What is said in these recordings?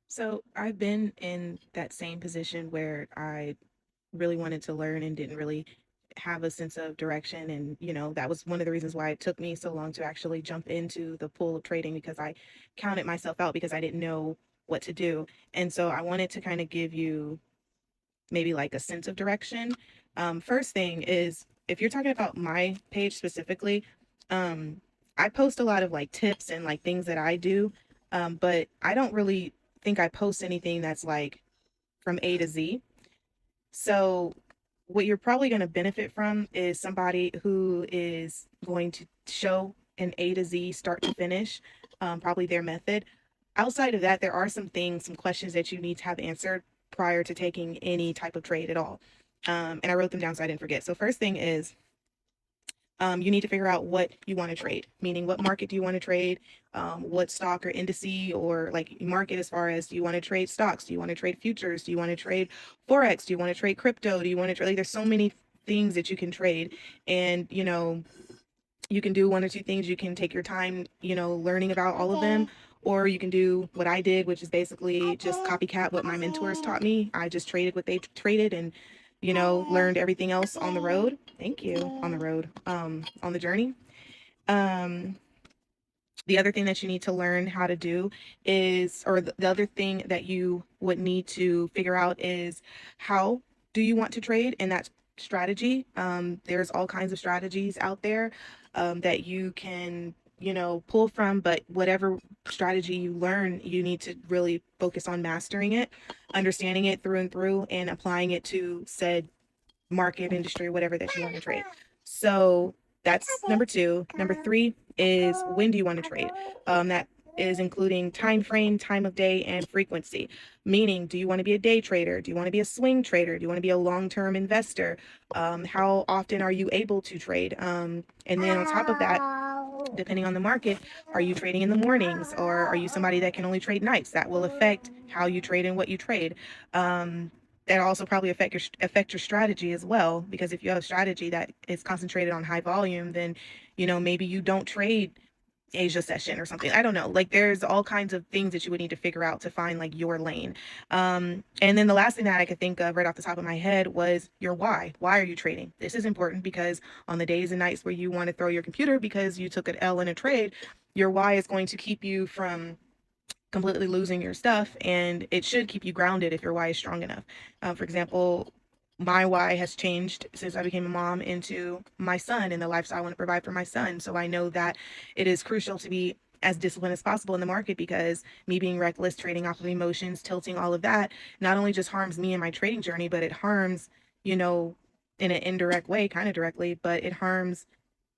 So I've been in that same position where I really wanted to learn and didn't really have a sense of direction. And, that was one of the reasons why it took me so long to actually jump into the pool of trading because I counted myself out because I didn't know what to do. And so I wanted to kind of give you maybe like a sense of direction. First thing is if you're talking about my page specifically, um, I post a lot of like tips and like things that I do, but I don't really think I post anything that's like from A to Z. So, what you're probably going to benefit from is somebody who is going to show an A to Z, start to finish, probably their method. Outside of that, there are some things, some questions that you need to have answered prior to taking any type of trade at all. And I wrote them down so I didn't forget. So, first thing is you need to figure out what you want to trade, meaning what market do you want to trade, what stock or indice or like market as far as do you want to trade stocks, do you want to trade futures, do you want to trade forex, do you want to trade crypto, do you want to trade, like there's so many things that you can trade. And you can do one or two things. You can take your time, learning about all of them, or you can do what I did, which is basically just copycat what my mentors taught me. I just traded what they traded and, learned everything else on the road. Thank you. On the road, on the journey. Um, the other thing that you need to learn how to do is, or the other thing that you would need to figure out is how do you want to trade? And that's strategy. There's all kinds of strategies out there that you can, pull from, but whatever strategy you learn, you need to really focus on mastering it, understanding it through and through, and applying it to said market, industry, whatever that you want to trade. So that's number two. Number three is when do you want to trade? That is including time frame, time of day, and frequency. Meaning, do you want to be a day trader? Do you want to be a swing trader? Do you want to be a long-term investor? How often are you able to trade? And then on top of that, depending on the market, are you trading in the mornings or are you somebody that can only trade nights? That will affect how you trade and what you trade. Um, that also probably affect your strategy as well, because if you have a strategy that is concentrated on high volume, then maybe you don't trade Asia session or something. I don't know. Like there's all kinds of things that you would need to figure out to find like your lane. And then the last thing that I could think of right off the top of my head was your why. Why are you trading? This is important because on the days and nights where you want to throw your computer because you took an L in a trade, your why is going to keep you from completely losing your stuff, and it should keep you grounded if your why is strong enough. For example, my why has changed since I became a mom into my son and the lifestyle I want to provide for my son. So I know that it is crucial to be as disciplined as possible in the market, because me being reckless, trading off of emotions, tilting, all of that not only just harms me in my trading journey, but it harms, you know, in an indirect way, kind of directly, but it harms,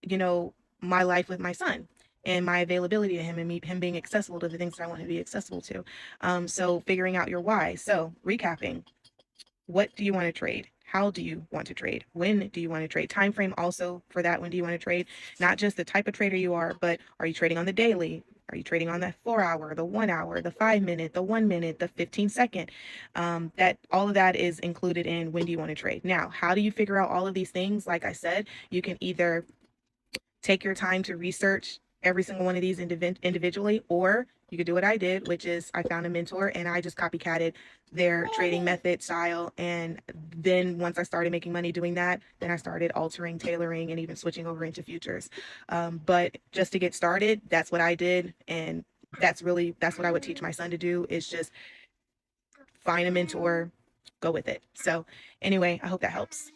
you know, my life with my son and my availability to him and him being accessible to the things that I want to be accessible to. So figuring out your why. So recapping, what do you want to trade? How do you want to trade? When do you want to trade? Time frame also for that. When do you want to trade? Not just the type of trader you are, but are you trading on the daily? Are you trading on the 4 hour, the 1 hour, the 5 minute, the 1 minute, the 15 second? That all of that is included in when do you want to trade. Now, how do you figure out all of these things? Like I said, you can either take your time to research every single one of these individually, or you could do what I did, which is I found a mentor and I just copycatted their trading method style. And then once I started making money doing that, then I started altering, tailoring, and even switching over into futures. But just to get started, that's what I did. And that's what I would teach my son to do, is just find a mentor, go with it. So anyway, I hope that helps.